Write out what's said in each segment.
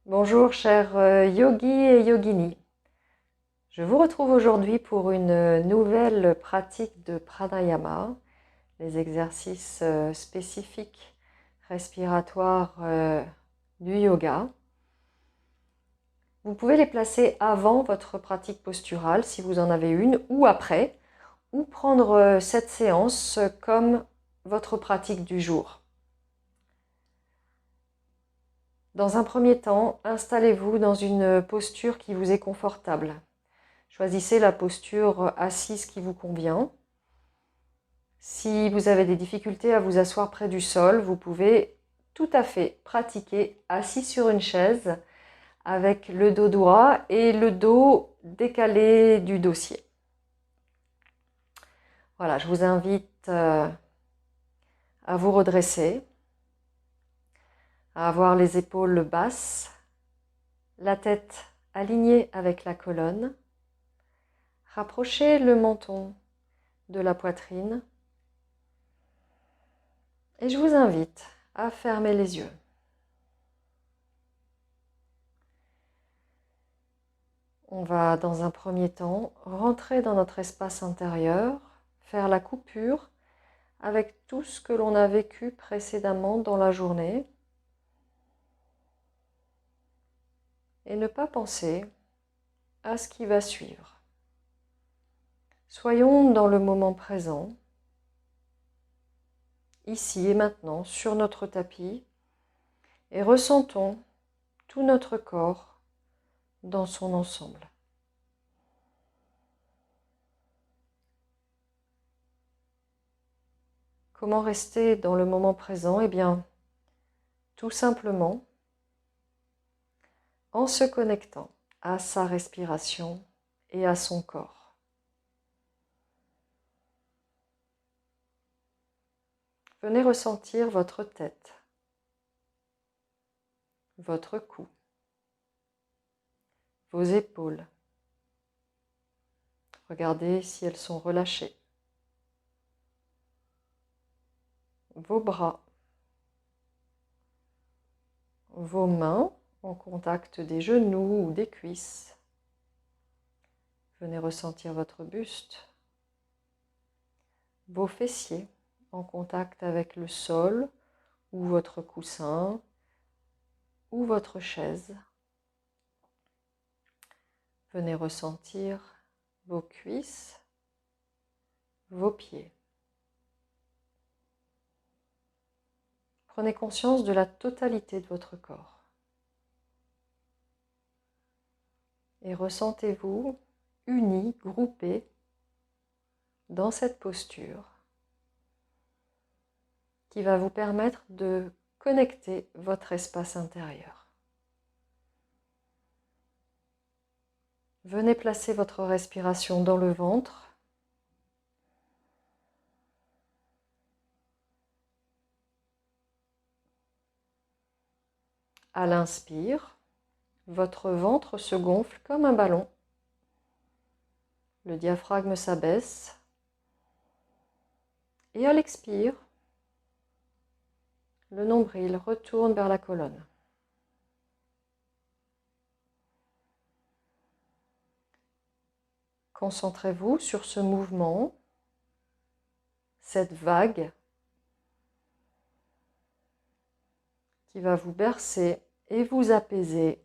Bonjour chers yogis et yoginis. Je vous retrouve aujourd'hui pour une nouvelle pratique de pranayama, les exercices spécifiques respiratoires du yoga. Vous pouvez les placer avant votre pratique posturale si vous en avez une ou après, ou prendre cette séance comme votre pratique du jour. Dans un premier temps, installez-vous dans une posture qui vous est confortable. Choisissez la posture assise qui vous convient. Si vous avez des difficultés à vous asseoir près du sol, vous pouvez tout à fait pratiquer assis sur une chaise avec le dos droit et le dos décalé du dossier. Voilà, je vous invite à vous redresser, à avoir les épaules basses, la tête alignée avec la colonne. Rapprochez le menton de la poitrine et je vous invite à fermer les yeux. On va dans un premier temps rentrer dans notre espace intérieur, faire la coupure avec tout ce que l'on a vécu précédemment dans la journée et ne pas penser à ce qui va suivre. Soyons dans le moment présent, ici et maintenant, sur notre tapis, et ressentons tout notre corps dans son ensemble. Comment rester dans le moment présent? Eh bien, tout simplement en se connectant à sa respiration et à son corps. Venez ressentir votre tête, votre cou, vos épaules. Regardez si elles sont relâchées. Vos bras, vos mains en contact des genoux ou des cuisses. Venez ressentir votre buste, vos fessiers en contact avec le sol ou votre coussin ou votre chaise. Venez ressentir vos cuisses, vos pieds. Prenez conscience de la totalité de votre corps. Et ressentez-vous unis, groupés dans cette posture qui va vous permettre de connecter votre espace intérieur. Venez placer votre respiration dans le ventre. À l'inspire, votre ventre se gonfle comme un ballon. Le diaphragme s'abaisse. Et à l'expire, le nombril retourne vers la colonne. Concentrez-vous sur ce mouvement, cette vague qui va vous bercer et vous apaiser.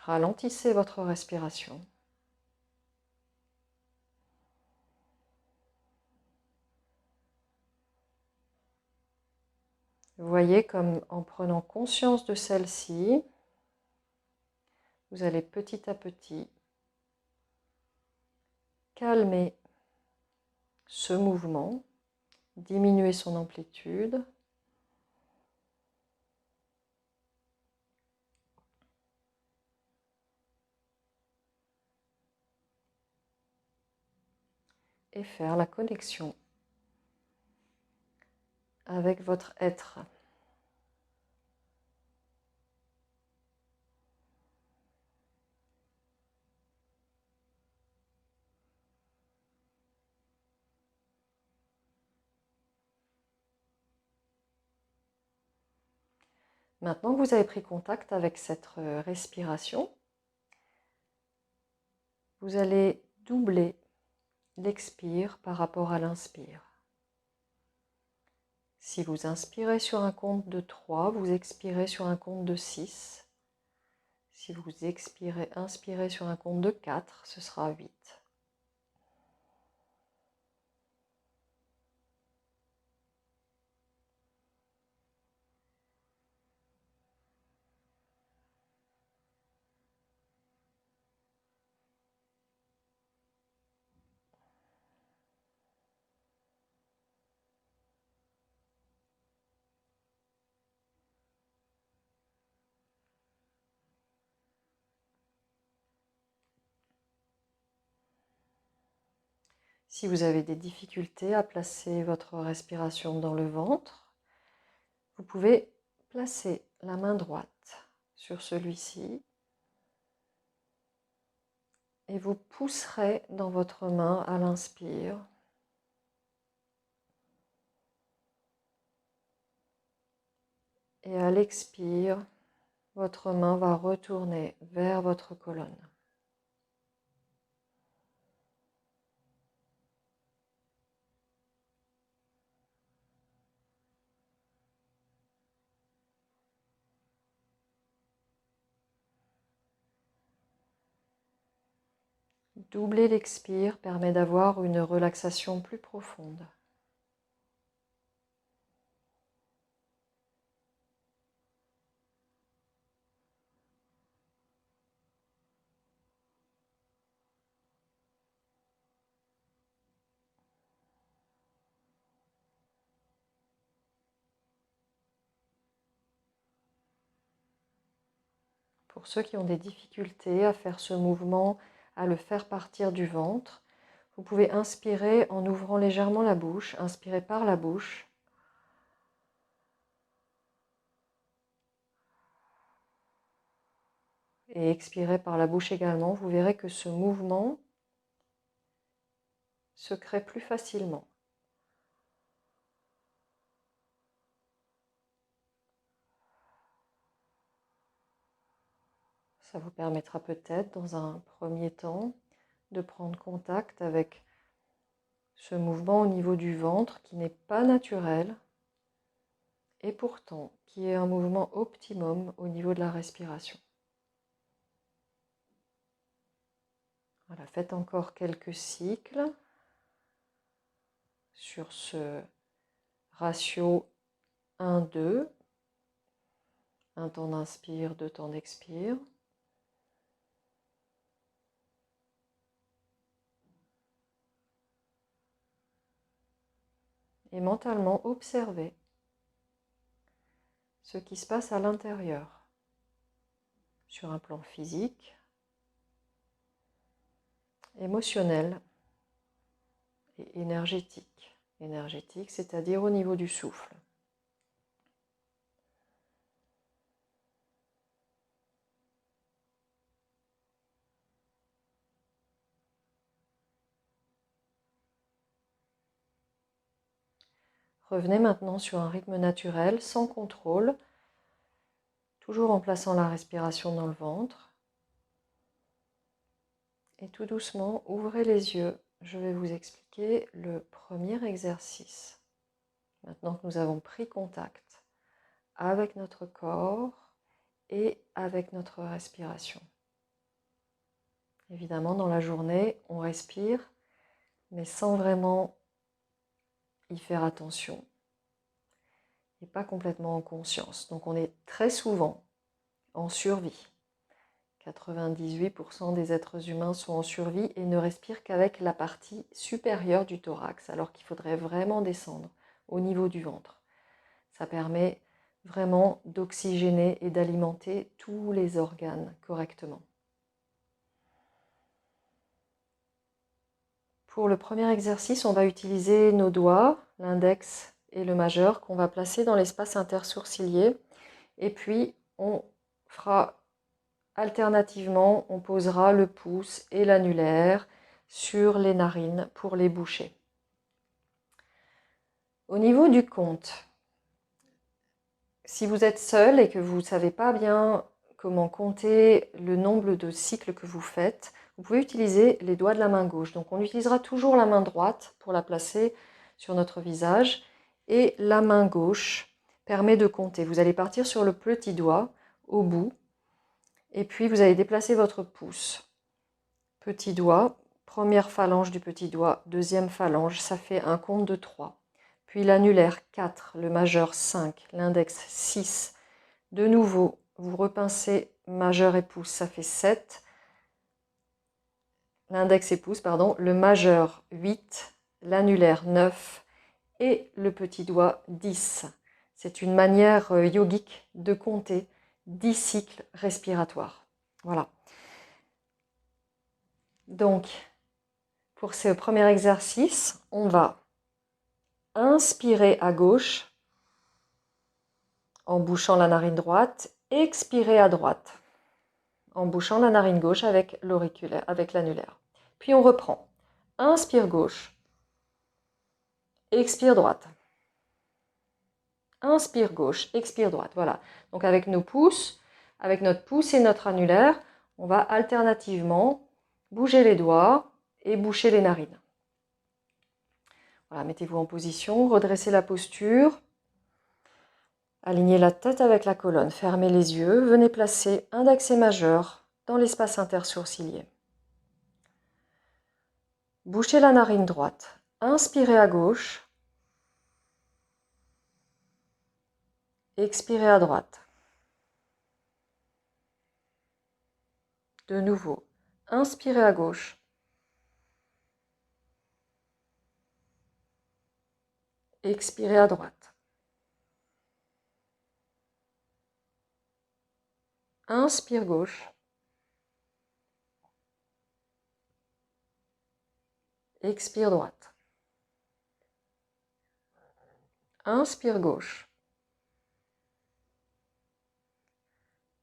Ralentissez votre respiration. Vous voyez comme en prenant conscience de celle-ci, vous allez petit à petit calmer ce mouvement, diminuer son amplitude. Et faire la connexion avec votre être. Maintenant que vous avez pris contact avec cette respiration, vous allez doubler l'expire par rapport à l'inspire. Si vous inspirez sur un compte de 3, vous expirez sur un compte de 6. Si vous inspirez sur un compte de 4, ce sera 8. Si vous avez des difficultés à placer votre respiration dans le ventre, vous pouvez placer la main droite sur celui-ci et vous pousserez dans votre main à l'inspire. Et à l'expire, votre main va retourner vers votre colonne. Doubler l'expire permet d'avoir une relaxation plus profonde. Pour ceux qui ont des difficultés à faire ce mouvement, à le faire partir du ventre, vous pouvez inspirer en ouvrant légèrement la bouche, inspirer par la bouche. Et expirer par la bouche également. Vous verrez que ce mouvement se crée plus facilement. Ça vous permettra peut-être dans un premier temps de prendre contact avec ce mouvement au niveau du ventre qui n'est pas naturel et pourtant qui est un mouvement optimum au niveau de la respiration. Voilà, faites encore quelques cycles sur ce ratio 1-2, un temps d'inspire, 2 temps d'expire. Et mentalement observez ce qui se passe à l'intérieur, sur un plan physique, émotionnel et énergétique. Énergétique, c'est-à-dire au niveau du souffle. Revenez maintenant sur un rythme naturel, sans contrôle, toujours en plaçant la respiration dans le ventre. Et tout doucement, ouvrez les yeux. Je vais vous expliquer le premier exercice. Maintenant que nous avons pris contact avec notre corps et avec notre respiration. Évidemment, dans la journée, on respire, mais sans vraiment y faire attention et pas complètement en conscience. Donc on est très souvent en survie. 98% des êtres humains sont en survie et ne respirent qu'avec la partie supérieure du thorax, alors qu'il faudrait vraiment descendre au niveau du ventre. Ça permet vraiment d'oxygéner et d'alimenter tous les organes correctement. Pour le premier exercice, on va utiliser nos doigts, l'index et le majeur, qu'on va placer dans l'espace intersourcilier. Et puis, on fera alternativement, on posera le pouce et l'annulaire sur les narines pour les boucher. Au niveau du compte, Si vous êtes seul et que vous ne savez pas bien comment compter le nombre de cycles que vous faites, vous pouvez utiliser les doigts de la main gauche. Donc on utilisera toujours la main droite pour la placer sur notre visage et la main gauche permet de compter. Vous allez partir sur le petit doigt au bout et puis vous allez déplacer votre pouce. Petit doigt, première phalange du petit doigt, deuxième phalange, ça fait un compte de 3. Puis l'annulaire 4, le majeur 5, l'index 6. De nouveau, vous repincez majeur et pouce, ça fait 7. L'index et pouce, pardon, le majeur 8, l'annulaire 9 et le petit doigt 10. C'est une manière yogique de compter 10 cycles respiratoires. Voilà. Donc, pour ce premier exercice, on va inspirer à gauche en bouchant la narine droite, expirer à droite en bouchant la narine gauche avec l'auriculaire, avec l'annulaire. Puis on reprend. Inspire gauche, expire droite. Inspire gauche, expire droite. Voilà. Donc avec nos pouces, avec notre pouce et notre annulaire, on va alternativement bouger les doigts et boucher les narines. Voilà, mettez-vous en position, redressez la posture. Alignez la tête avec la colonne, fermez les yeux, venez placer index et majeur dans l'espace intersourcilier. Bouchez la narine droite, inspirez à gauche, expirez à droite. De nouveau, inspirez à gauche, expirez à droite. Inspire gauche, expire droite. Inspire gauche,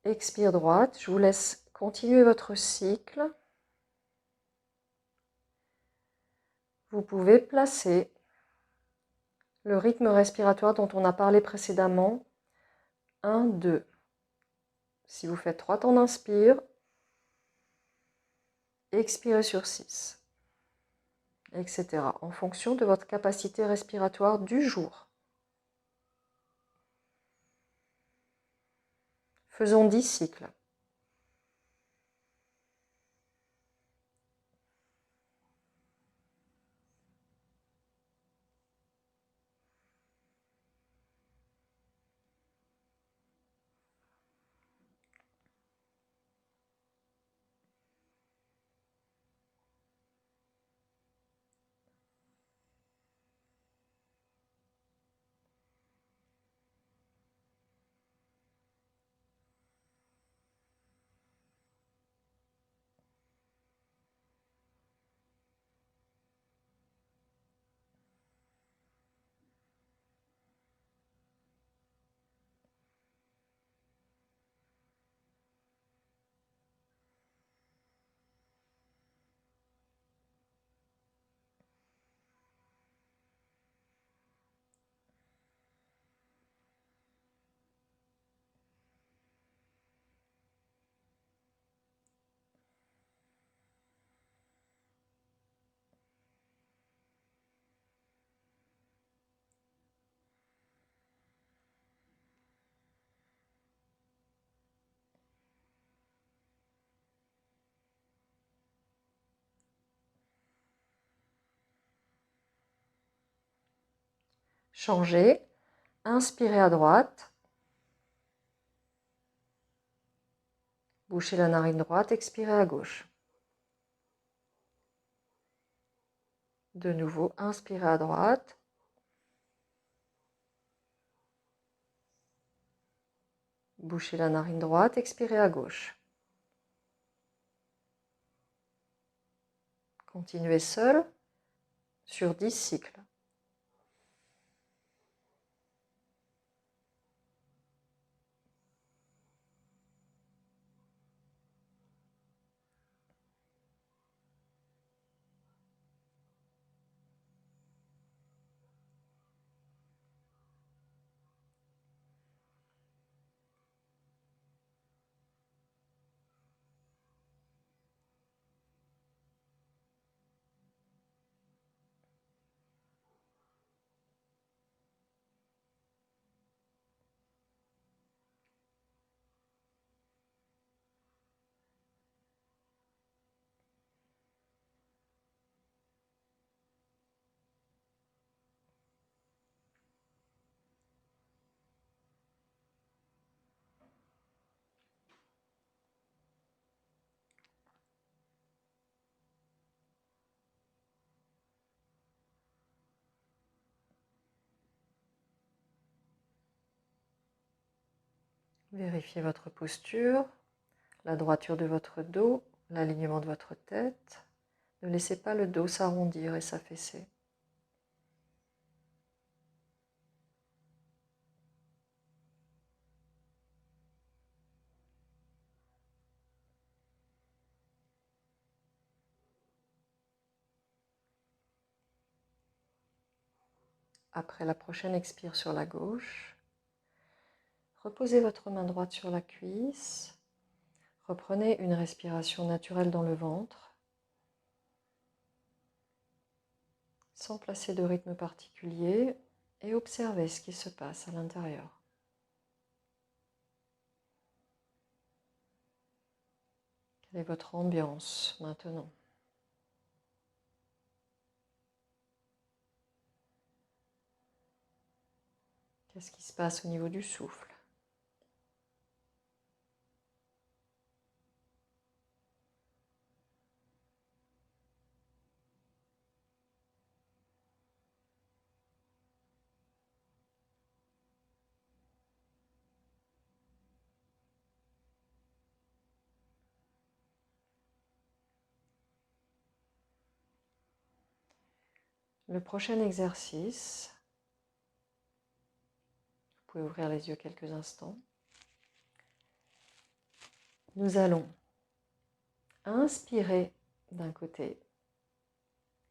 expire droite. Je vous laisse continuer votre cycle. Vous pouvez placer le rythme respiratoire dont on a parlé précédemment. 1, 2. Si vous faites 3 temps d'inspire, expirez sur 6, etc. en fonction de votre capacité respiratoire du jour. Faisons 10 cycles. Changez. Inspirez à droite. Bouchez la narine droite, expirez à gauche. De nouveau, inspirez à droite. Bouchez la narine droite, expirez à gauche. Continuez seul sur 10 cycles. Vérifiez votre posture, la droiture de votre dos, l'alignement de votre tête. Ne laissez pas le dos s'arrondir et s'affaisser. Après la prochaine expire sur la gauche, reposez votre main droite sur la cuisse. Reprenez une respiration naturelle dans le ventre, sans placer de rythme particulier, et observez ce qui se passe à l'intérieur. Quelle est votre ambiance maintenant? Qu'est-ce qui se passe au niveau du souffle? Le prochain exercice, vous pouvez ouvrir les yeux quelques instants. Nous allons inspirer d'un côté,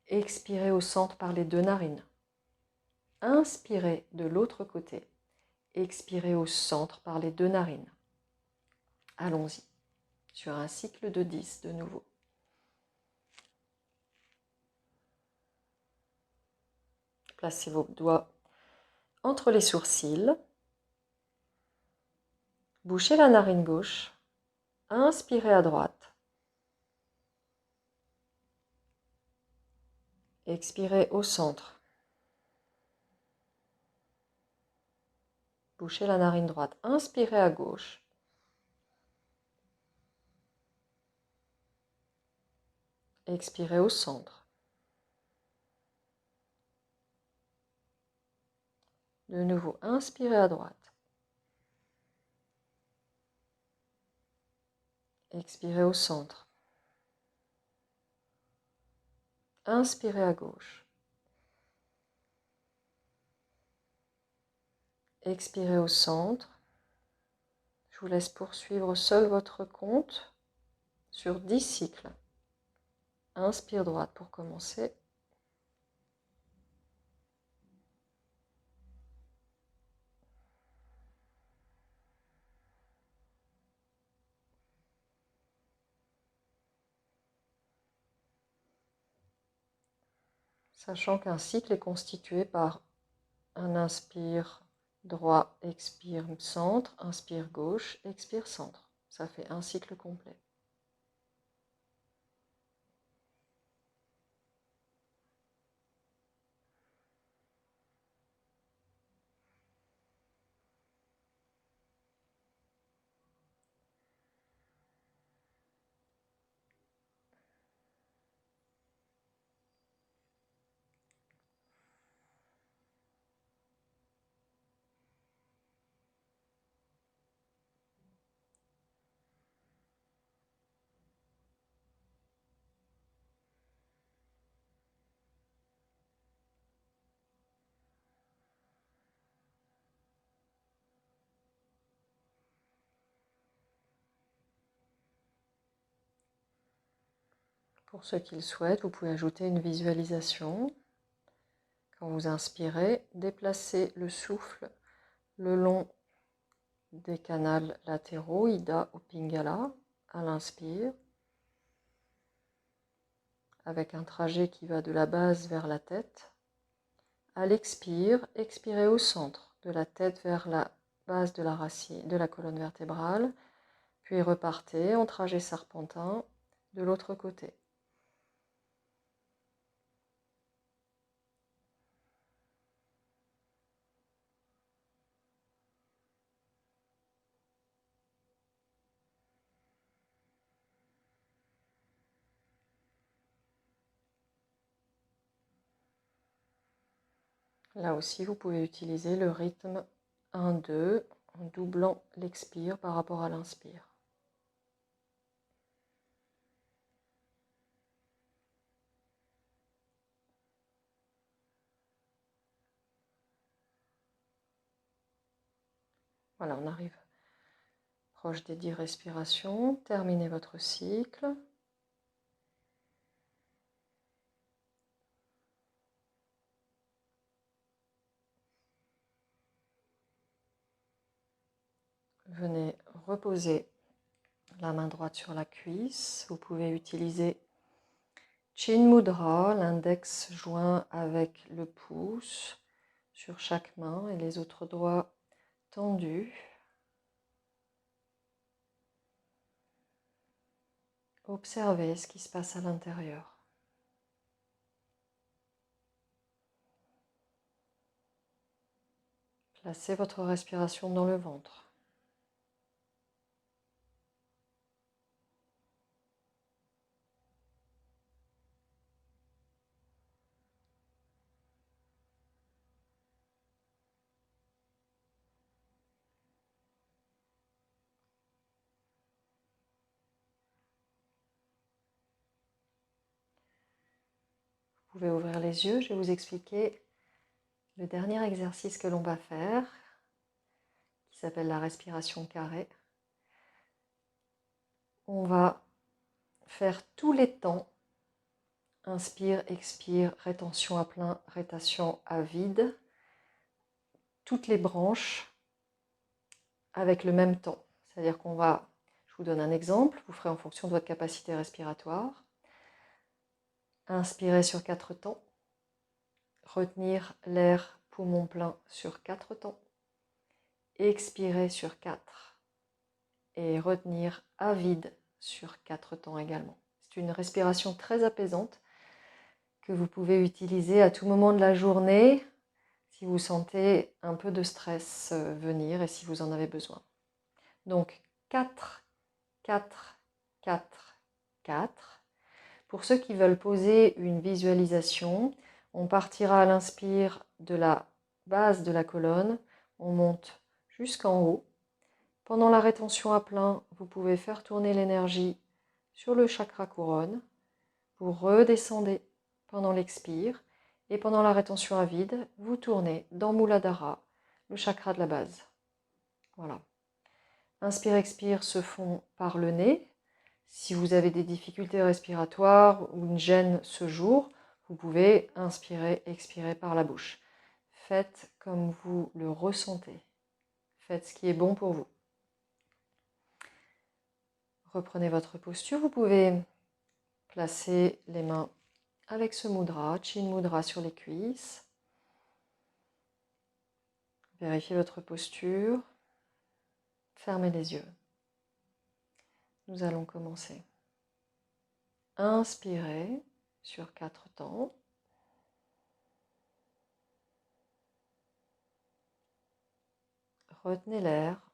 expirer au centre par les deux narines. Inspirer de l'autre côté, expirer au centre par les deux narines. Allons-y, sur un cycle de 10 de nouveau. Placez vos doigts entre les sourcils. Bouchez la narine gauche. Inspirez à droite. Expirez au centre. Bouchez la narine droite. Inspirez à gauche. Expirez au centre. De nouveau, inspirez à droite. Expirez au centre. Inspirez à gauche. Expirez au centre. Je vous laisse poursuivre seul votre compte sur 10 cycles. Inspire droite pour commencer. Sachant qu'un cycle est constitué par un inspire droit, expire centre, inspire gauche, expire centre. Ça fait un cycle complet. Pour ceux qui le souhaitent, vous pouvez ajouter une visualisation. Quand vous inspirez, déplacez le souffle le long des canals latéraux, Ida ou Pingala, à l'inspire, avec un trajet qui va de la base vers la tête. À l'expire, expirez au centre, de la tête vers la base de la racine, de la colonne vertébrale, puis repartez en trajet serpentin de l'autre côté. Là aussi, vous pouvez utiliser le rythme 1-2 en doublant l'expire par rapport à l'inspire. Voilà, on arrive proche des 10 respirations. Terminez votre cycle. Venez reposer la main droite sur la cuisse. Vous pouvez utiliser Chin Mudra, l'index joint avec le pouce sur chaque main et les autres doigts tendus. Observez ce qui se passe à l'intérieur. Placez votre respiration dans le ventre. Vous pouvez ouvrir les yeux, je vais vous expliquer le dernier exercice que l'on va faire, qui s'appelle la respiration carrée. On va faire tous les temps, inspire, expire, rétention à plein, rétention à vide, toutes les branches avec le même temps. C'est-à-dire qu'on va, je vous donne un exemple, vous ferez en fonction de votre capacité respiratoire. Inspirez sur 4 temps. Retenir l'air poumon plein sur 4 temps. Expirez sur 4. Et retenir à vide sur 4 temps également. C'est une respiration très apaisante que vous pouvez utiliser à tout moment de la journée si vous sentez un peu de stress venir et si vous en avez besoin. Donc 4, 4, 4, 4. Pour ceux qui veulent poser une visualisation, on partira à l'inspire de la base de la colonne, on monte jusqu'en haut. Pendant la rétention à plein, vous pouvez faire tourner l'énergie sur le chakra couronne. Vous redescendez pendant l'expire et pendant la rétention à vide, vous tournez dans Muladhara, le chakra de la base. Voilà. Inspire, expire se font par le nez. Si vous avez des difficultés respiratoires ou une gêne ce jour, vous pouvez inspirer, expirer par la bouche. Faites comme vous le ressentez. Faites ce qui est bon pour vous. Reprenez votre posture. Vous pouvez placer les mains avec ce mudra, Chin Mudra sur les cuisses. Vérifiez votre posture. Fermez les yeux. Nous allons commencer. Inspirez sur 4 temps. Retenez l'air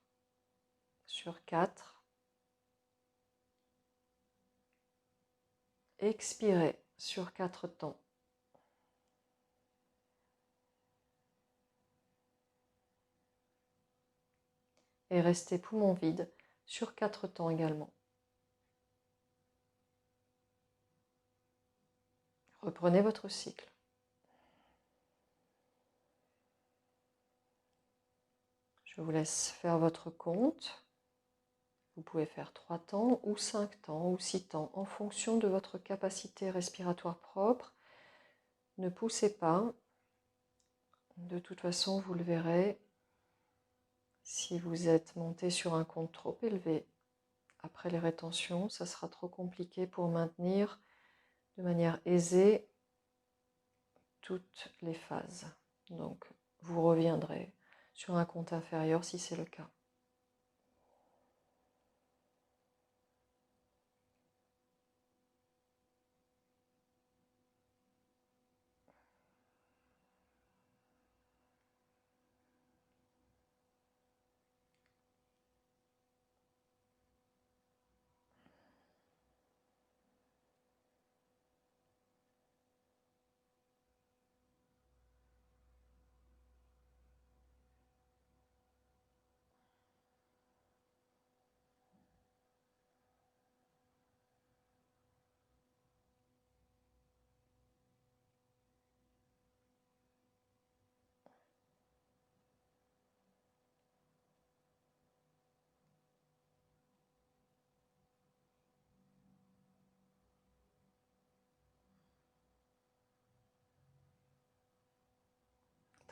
sur 4. Expirez sur 4 temps. Et restez poumon vide sur 4 temps également. Reprenez votre cycle. Je vous laisse faire votre compte. Vous pouvez faire 3 temps ou 5 temps ou 6 temps en fonction de votre capacité respiratoire propre. Ne poussez pas. De toute façon, vous le verrez, si vous êtes monté sur un compte trop élevé, après les rétentions, ça sera trop compliqué pour maintenir de manière aisée toutes les phases. Donc, vous reviendrez sur un compte inférieur si c'est le cas.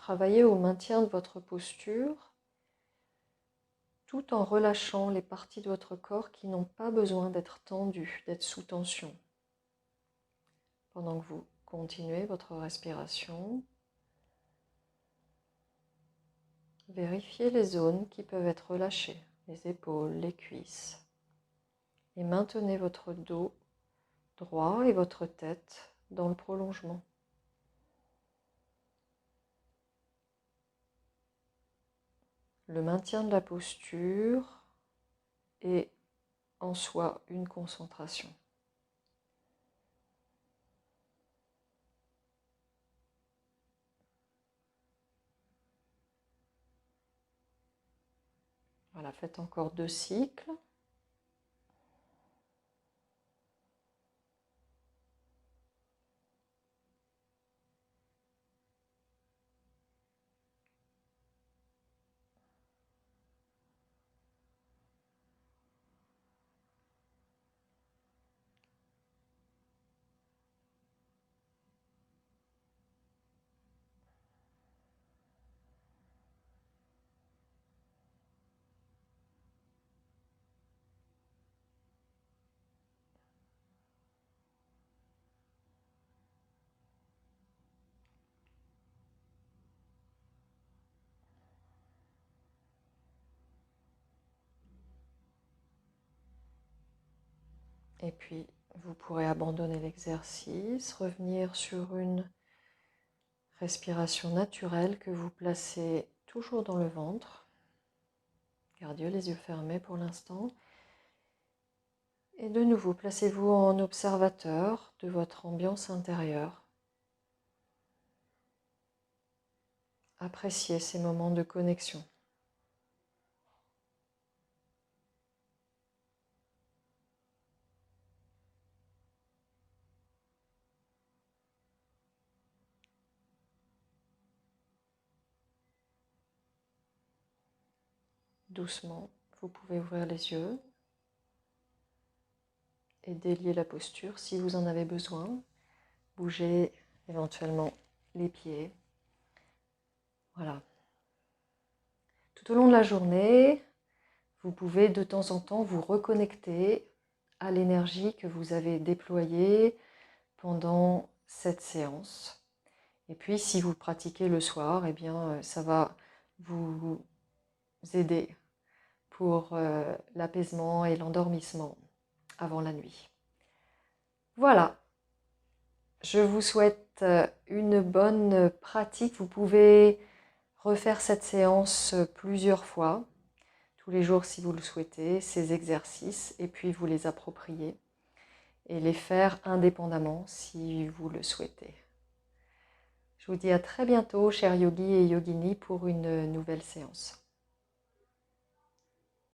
travaillez au maintien de votre posture tout en relâchant les parties de votre corps qui n'ont pas besoin d'être tendues, d'être sous tension. Pendant que vous continuez votre respiration, vérifiez les zones qui peuvent être relâchées, les épaules, les cuisses. Et maintenez votre dos droit et votre tête dans le prolongement. Le maintien de la posture est en soi une concentration. Voilà, faites encore 2 cycles. Et puis, vous pourrez abandonner l'exercice, revenir sur une respiration naturelle que vous placez toujours dans le ventre. Gardez les yeux fermés pour l'instant. Et de nouveau, placez-vous en observateur de votre ambiance intérieure. Appréciez ces moments de connexion. Doucement, vous pouvez ouvrir les yeux et délier la posture si vous en avez besoin. Bougez éventuellement les pieds. Voilà. Tout au long de la journée, vous pouvez de temps en temps vous reconnecter à l'énergie que vous avez déployée pendant cette séance. Et puis, si vous pratiquez le soir, eh bien, ça va vous aider pour l'apaisement et l'endormissement avant la nuit. Voilà, je vous souhaite une bonne pratique. Vous pouvez refaire cette séance plusieurs fois, tous les jours si vous le souhaitez, ces exercices, et puis vous les approprier et les faire indépendamment si vous le souhaitez. Je vous dis à très bientôt, chers yogis et yoginis, pour une nouvelle séance.